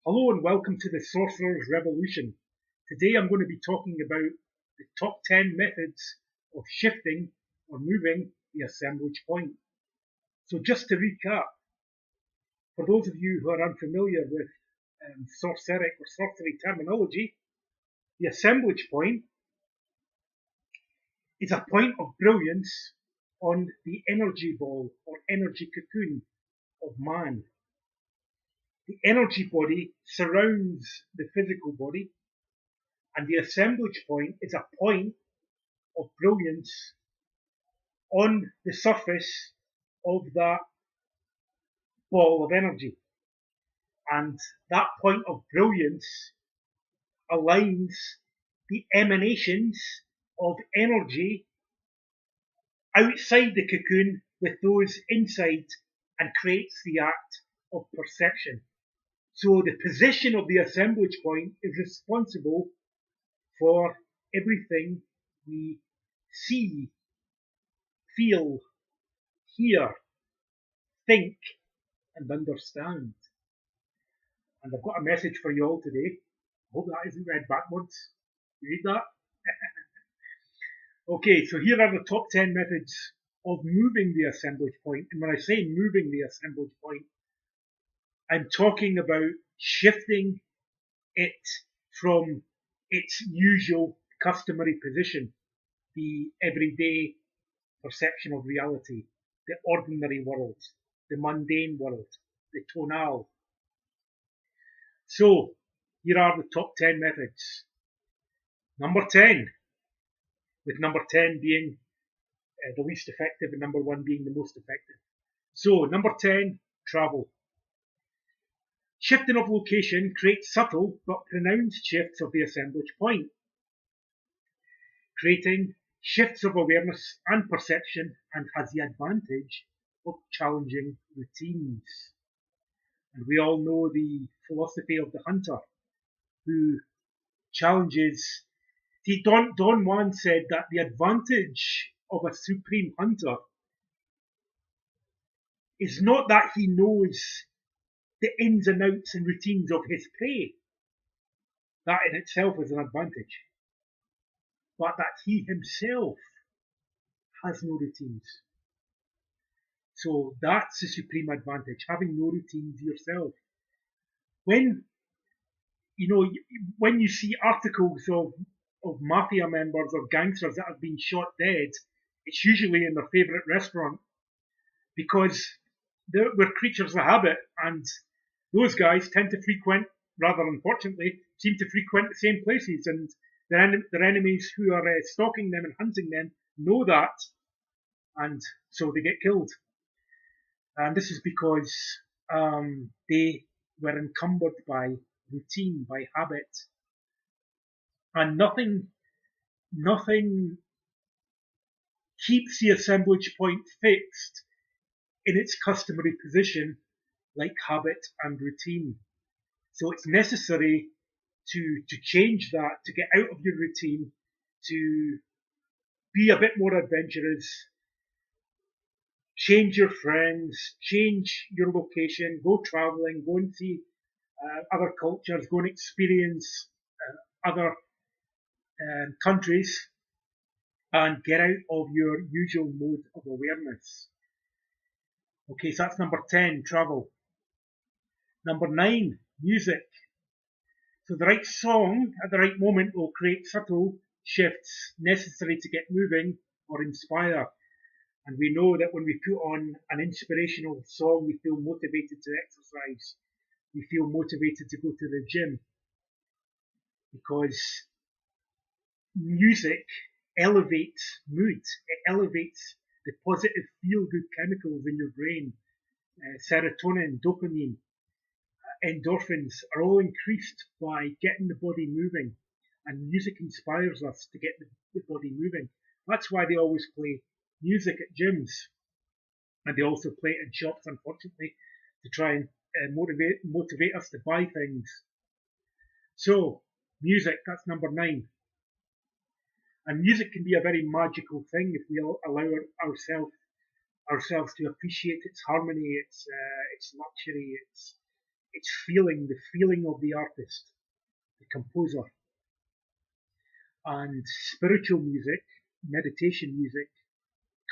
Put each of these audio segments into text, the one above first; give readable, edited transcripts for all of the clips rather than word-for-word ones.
Hello and welcome to the Sorcerer's Revolution. Today I'm going to be talking about the top 10 methods of shifting or moving the assemblage point. So just to recap, for those of you who are unfamiliar with sorceric or sorcery terminology, the assemblage point is a point of brilliance on the energy ball or energy cocoon of man. The energy body surrounds the physical body, and the assemblage point is a point of brilliance on the surface of that ball of energy. And that point of brilliance aligns the emanations of energy outside the cocoon with those inside and creates the act of perception. So the position of the assemblage point is responsible for everything we see, feel, hear, think, and understand. And I've got a message for you all today. I hope that isn't read backwards. You read that? Okay, so here are the top 10 methods of moving the assemblage point. And when I say moving the assemblage point, I'm talking about shifting it from its usual customary position, the everyday perception of reality, the ordinary world, the mundane world, the tonal. So, here are the top 10 methods. Number 10, with number 10 being the least effective and number 1 being the most effective. So, number 10, travel. Shifting of location creates subtle but pronounced shifts of the assemblage point, creating shifts of awareness and perception, and has the advantage of challenging routines. And we all know the philosophy of the hunter, who challenges. See, Don Juan said that the advantage of a supreme hunter is not that he knows the ins and outs and routines of his prey. That in itself is an advantage. But that he himself has no routines. So that's the supreme advantage, having no routines yourself. When when you see articles of mafia members or gangsters that have been shot dead, it's usually in their favourite restaurant because we're creatures of habit, and those guys tend to frequent, rather unfortunately, seem to frequent the same places, and their enemies who are stalking them and hunting them know that, and so they get killed. And this is because they were encumbered by routine, by habit, and nothing keeps the assemblage point fixed in its customary position like habit and routine. So it's necessary to change that, to get out of your routine, to be a bit more adventurous, change your friends, change your location, go traveling, go and see other cultures, go and experience other countries, and get out of your usual mode of awareness. Okay, so that's number 10, travel. Number 9, music. So the right song at the right moment will create subtle shifts necessary to get moving or inspire. And we know that when we put on an inspirational song, we feel motivated to exercise. We feel motivated to go to the gym. Because music elevates mood. It elevates the positive feel-good chemicals in your brain. Serotonin, dopamine, endorphins are all increased by getting the body moving. And music inspires us to get the body moving. That's why they always play music at gyms. And they also play it in shops, unfortunately, to try and motivate us to buy things. So, music, that's number 9. And music can be a very magical thing if we allow ourselves to appreciate its harmony, its luxury, It's feeling, the feeling of the artist, the composer. And spiritual music, meditation music,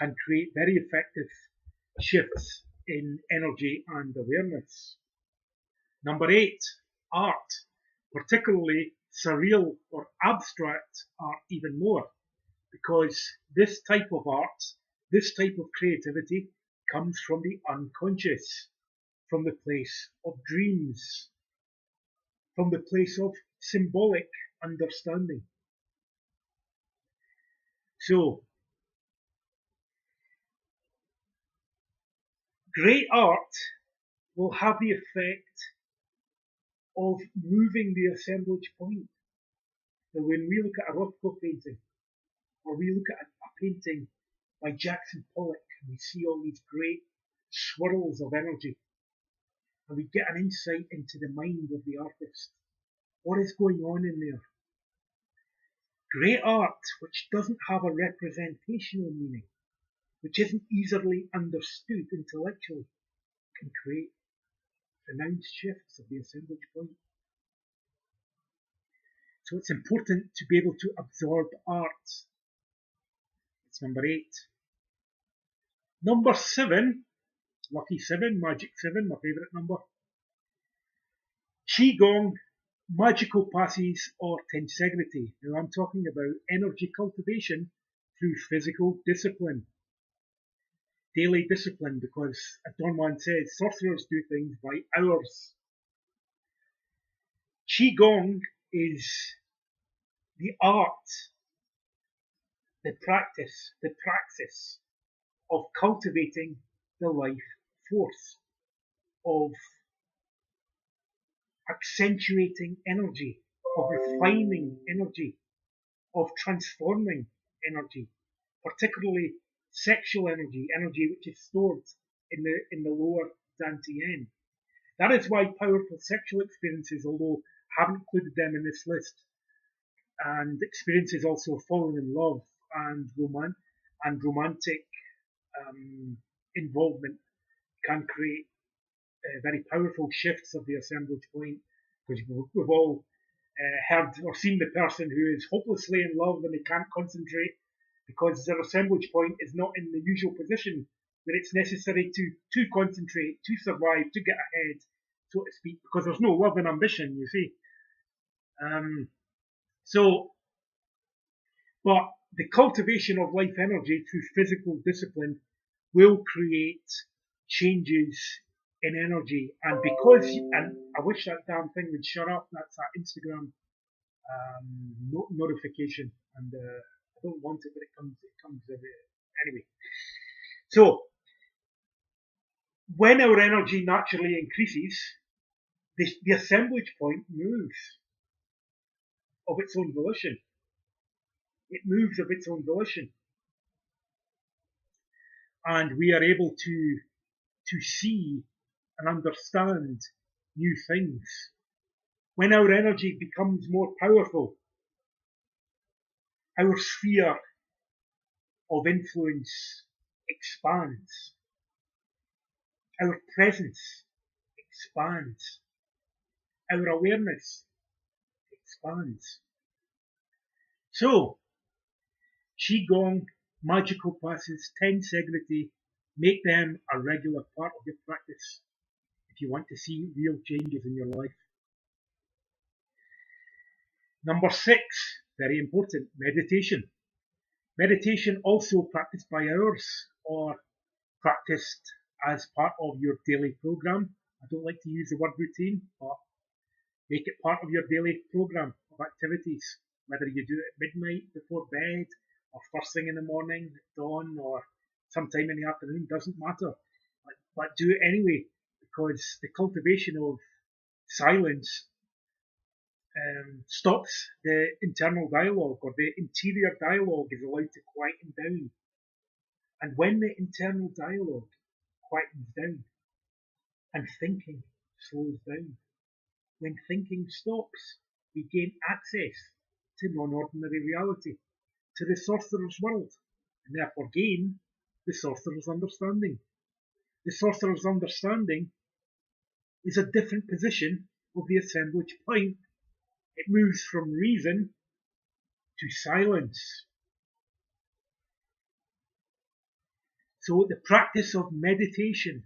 can create very effective shifts in energy and awareness. Number 8, art, particularly surreal or abstract art even more, because this type of art, this type of creativity comes from the unconscious, from the place of dreams, from the place of symbolic understanding. So, great art will have the effect of moving the assemblage point. So when we look at a Rothko painting, or we look at a painting by Jackson Pollock, and we see all these great swirls of energy, and we get an insight into the mind of the artist. What is going on in there? Great art, which doesn't have a representational meaning, which isn't easily understood intellectually, can create pronounced shifts of the assemblage point. So it's important to be able to absorb art. It's number 8. Number 7, lucky 7, magic 7, my favourite number. Qigong, magical passes or tensegrity. Now I'm talking about energy cultivation through physical discipline. Daily discipline, because as Don Juan says, sorcerers do things by hours. Qigong is the art, the praxis of cultivating the life force, of accentuating energy, of refining energy, of transforming energy, particularly sexual energy, energy which is stored in the lower Dantian. That is why powerful sexual experiences, although I haven't included them in this list, and experiences also of falling in love and romantic involvement, can create very powerful shifts of the assemblage point, because we've all heard or seen the person who is hopelessly in love and they can't concentrate because their assemblage point is not in the usual position that it's necessary to concentrate, to survive, to get ahead, so to speak, because there's no love and ambition, you see. But the cultivation of life energy through physical discipline will create changes in energy. And I wish that damn thing would shut up, that's that Instagram notification, and I don't want it, but it comes anyway. So, when our energy naturally increases, the assemblage point moves of its own volition. It moves of its own volition. And we are able to see and understand new things. When our energy becomes more powerful, our sphere of influence expands. Our presence expands. Our awareness expands. So, Qigong, magical passes, tensegrity, make them a regular part of your practice if you want to see real changes in your life. Number 6, very important, meditation. Meditation also practiced by hours or practiced as part of your daily program. I don't like to use the word routine, but make it part of your daily program of activities, whether you do it at midnight before bed, or first thing in the morning, at dawn, or sometime in the afternoon, doesn't matter. But do it anyway, because the cultivation of silence stops the internal dialogue, or the interior dialogue is allowed to quieten down. And when the internal dialogue quietens down and thinking slows down, when thinking stops, we gain access to non-ordinary reality, to the sorcerer's world, and therefore gain the sorcerer's understanding. The sorcerer's understanding is a different position of the assemblage point. It moves from reason to silence. So the practice of meditation,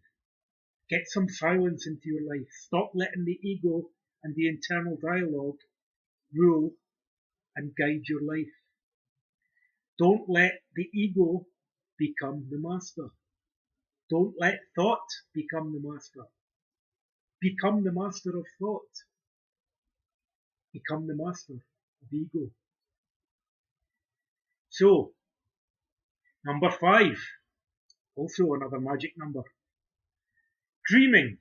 get some silence into your life. Stop letting the ego and the internal dialogue rule and guide your life. Don't let the ego become the master. Don't let thought become the master. Become the master of thought. Become the master of ego. So, number 5, also another magic number. Dreaming.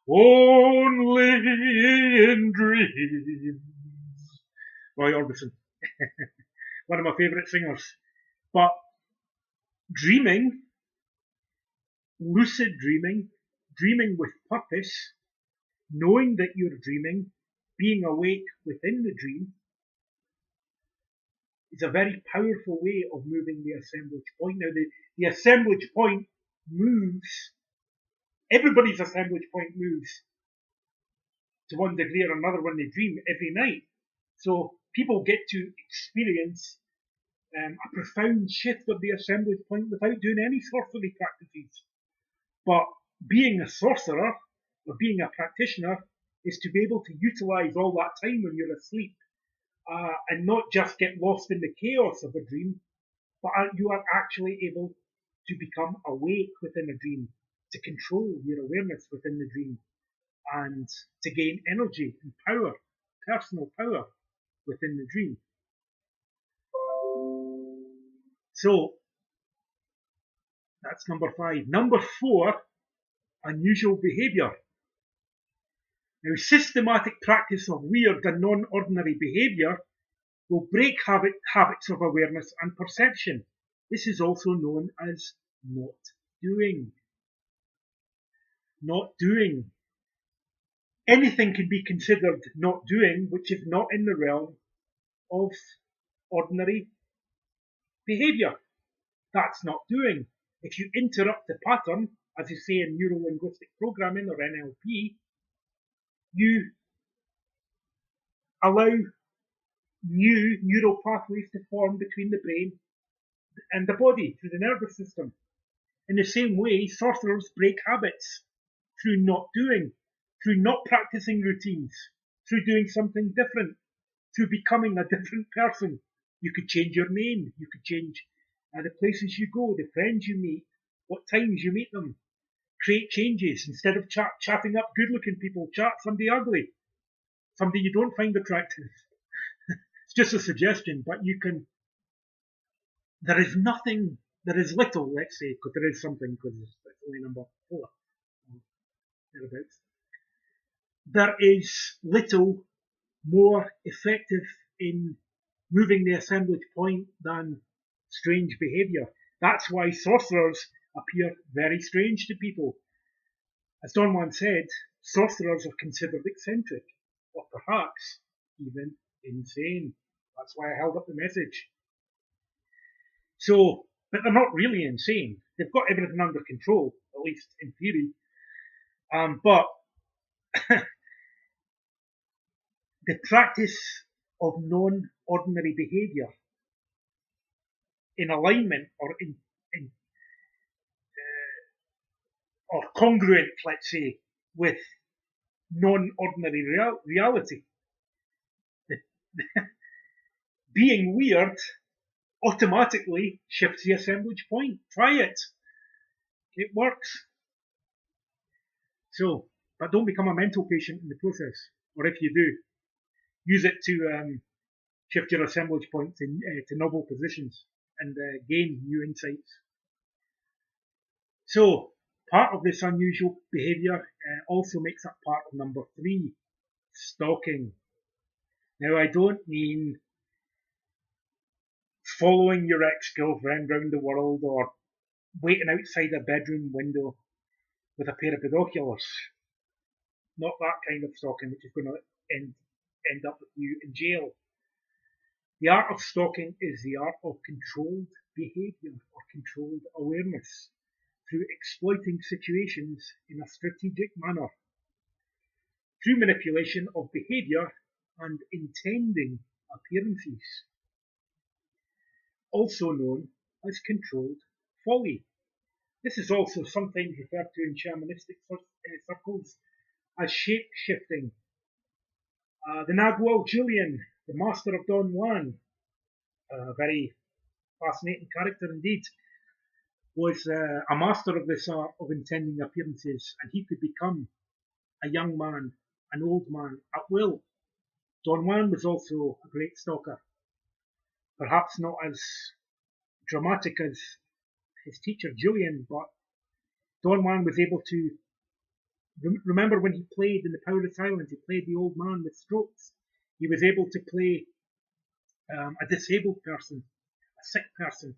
Only in dreams. Roy Orbison. One of my favourite singers. But dreaming, lucid dreaming, dreaming with purpose, knowing that you're dreaming, being awake within the dream, is a very powerful way of moving the assemblage point. Now, the assemblage point moves, everybody's assemblage point moves to one degree or another when they dream every night. So people get to experience a profound shift of the assemblage point without doing any sorcery practices. But being a sorcerer or being a practitioner is to be able to utilize all that time when you're asleep and not just get lost in the chaos of a dream, but you are actually able to become awake within a dream, to control your awareness within the dream, and to gain energy and power, personal power within the dream. So that's number 5. Number 4, unusual behavior. Now, systematic practice of weird and non-ordinary behavior will break habits of awareness and perception. This is also known as not doing. Not doing. Anything can be considered not doing which is not in the realm of ordinary behavior. That's not doing. If you interrupt the pattern, as you say in neuro-linguistic programming or NLP, you allow new neural pathways to form between the brain and the body through the nervous system. In the same way, sorcerers break habits through not doing, through not practicing routines, through doing something different, through becoming a different person. You could change your name, you could change the places you go, the friends you meet, what times you meet them. Create changes. Instead of chatting up good-looking people, chat somebody ugly, somebody you don't find attractive. It's just a suggestion, but you can. There is nothing. There is little, let's say, because there is something, because it's only number 4. Thereabouts. There is little more effective in moving the assemblage point than strange behaviour. That's why sorcerers appear very strange to people. As Don Juan said, sorcerers are considered eccentric, or perhaps even insane. That's why I held up the message. So, but they're not really insane. They've got everything under control, at least in theory. But the practice of non-ordinary behaviour in alignment or congruent, let's say, with non-ordinary reality. Being weird automatically shifts the assemblage point. Try it. It works. So, but don't become a mental patient in the process. Or if you do, use it to shift your assemblage point to novel positions and gain new insights. So, part of this unusual behaviour also makes up part of number 3, stalking. Now, I don't mean following your ex-girlfriend round the world or waiting outside a bedroom window with a pair of binoculars. Not that kind of stalking, which is going to end up with you in jail. The art of stalking is the art of controlled behaviour or controlled awareness through exploiting situations in a strategic manner, through manipulation of behaviour and intending appearances, also known as controlled folly. This is also sometimes referred to in shamanistic circles as shape-shifting. The Nagual Julian, the master of Don Juan, a very fascinating character indeed, was a master of this art of intending appearances, and he could become a young man, an old man at will. Don Juan was also a great stalker, perhaps not as dramatic as his teacher Julian, but Don Juan was able to remember when he played in The Power of Silence. He played the old man with strokes. He was able to play a disabled person, a sick person,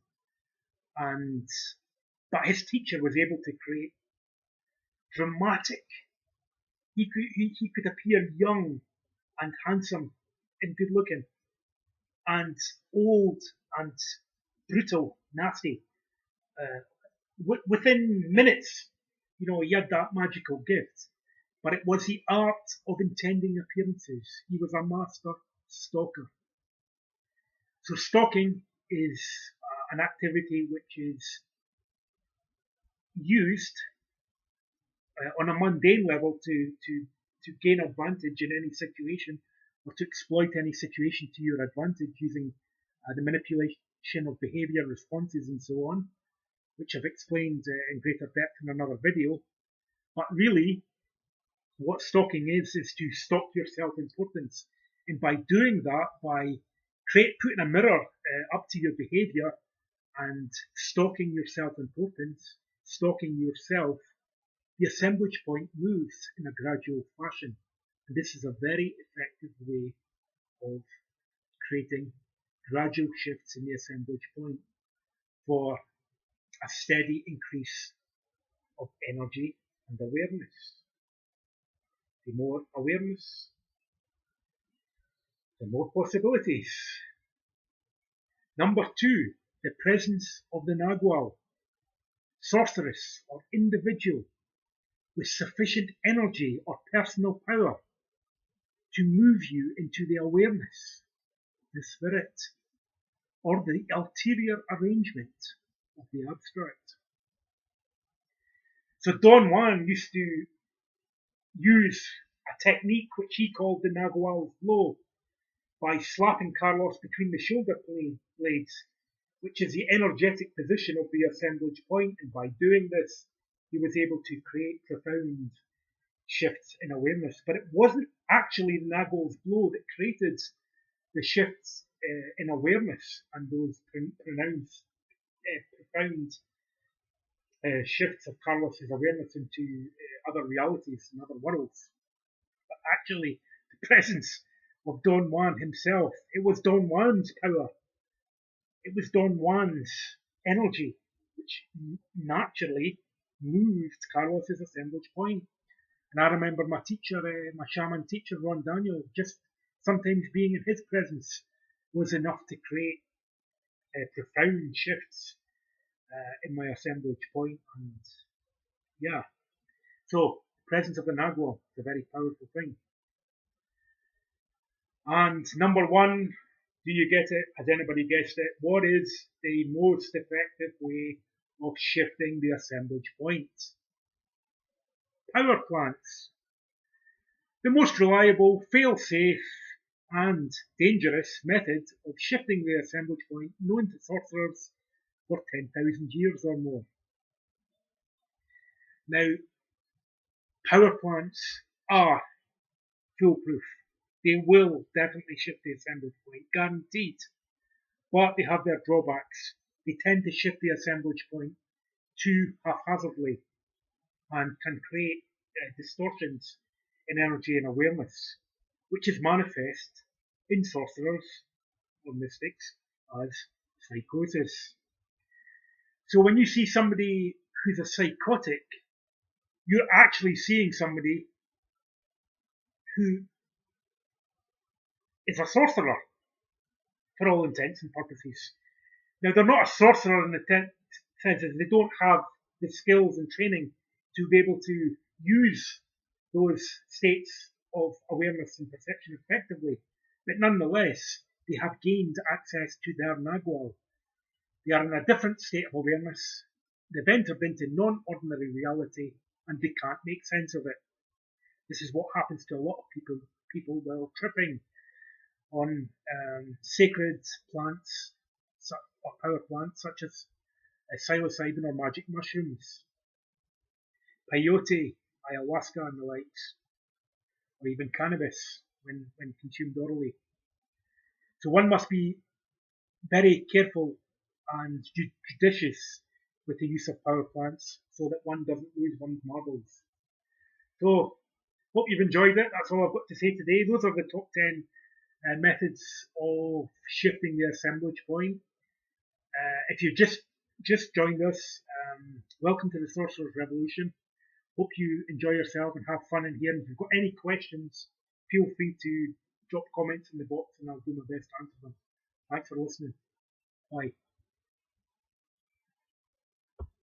but his teacher was able to create dramatic. He could appear young and handsome and good looking, and old and brutal, nasty. Within minutes, he had that magical gift. But it was the art of intending appearances. He was a master stalker. So stalking is an activity which is used on a mundane level to gain advantage in any situation, or to exploit any situation to your advantage using the manipulation of behaviour, responses and so on, which I've explained in greater depth in another video. But really, what stalking is to stalk your self-importance. And by doing that, by putting a mirror up to your behaviour and stalking your self-importance, stalking yourself, the assemblage point moves in a gradual fashion. And this is a very effective way of creating gradual shifts in the assemblage point for a steady increase of energy and awareness. The more awareness, the more possibilities. Number 2, the presence of the Nagual, sorceress or individual with sufficient energy or personal power to move you into the awareness of the spirit or the ulterior arrangement of the abstract. So Don Juan used to use a technique which he called the Nagual's blow, by slapping Carlos between the shoulder blades, which is the energetic position of the assemblage point, and by doing this he was able to create profound shifts in awareness. But it wasn't actually the Nagual's blow that created the shifts in awareness and those profound shifts of Carlos's awareness into other realities and other worlds, but actually the presence of Don Juan himself. It was Don Juan's power. It was Don Juan's energy which naturally moved Carlos's assemblage point. And I remember my teacher, my shaman teacher, Ron Daniel, just sometimes being in his presence was enough to create profound shifts in my assemblage point. And yeah, so the presence of the Nagual is a very powerful thing. And number 1, do you get it? Has anybody guessed it? What is the most effective way of shifting the assemblage point? Power plants. The most reliable, fail-safe and dangerous method of shifting the assemblage point known to sorcerers for 10,000 years or more. Now, power plants are foolproof. They will definitely shift the assemblage point, guaranteed. But they have their drawbacks. They tend to shift the assemblage point too haphazardly and can create distortions in energy and awareness, which is manifest in sorcerers or mystics as psychosis. So when you see somebody who's a psychotic, you're actually seeing somebody who is a sorcerer for all intents and purposes. Now, they're not a sorcerer in the sense that they don't have the skills and training to be able to use those states of awareness and perception effectively. But nonetheless, they have gained access to their Nagwal. They are in a different state of awareness. They've entered into non-ordinary reality and they can't make sense of it. This is what happens to a lot of people while tripping on sacred plants or power plants such as psilocybin or magic mushrooms, peyote, ayahuasca and the likes, or even cannabis when consumed orally. So one must be very careful and judicious with the use of power plants so that one doesn't lose one's marbles. So, hope you've enjoyed it. That's all I've got to say today. Those are the top 10 methods of shifting the assemblage point. If you've just joined us, welcome to the Sorcerer's Revolution. Hope you enjoy yourself and have fun in here. And if you've got any questions, feel free to drop comments in the box and I'll do my best to answer them. Thanks for listening. Bye.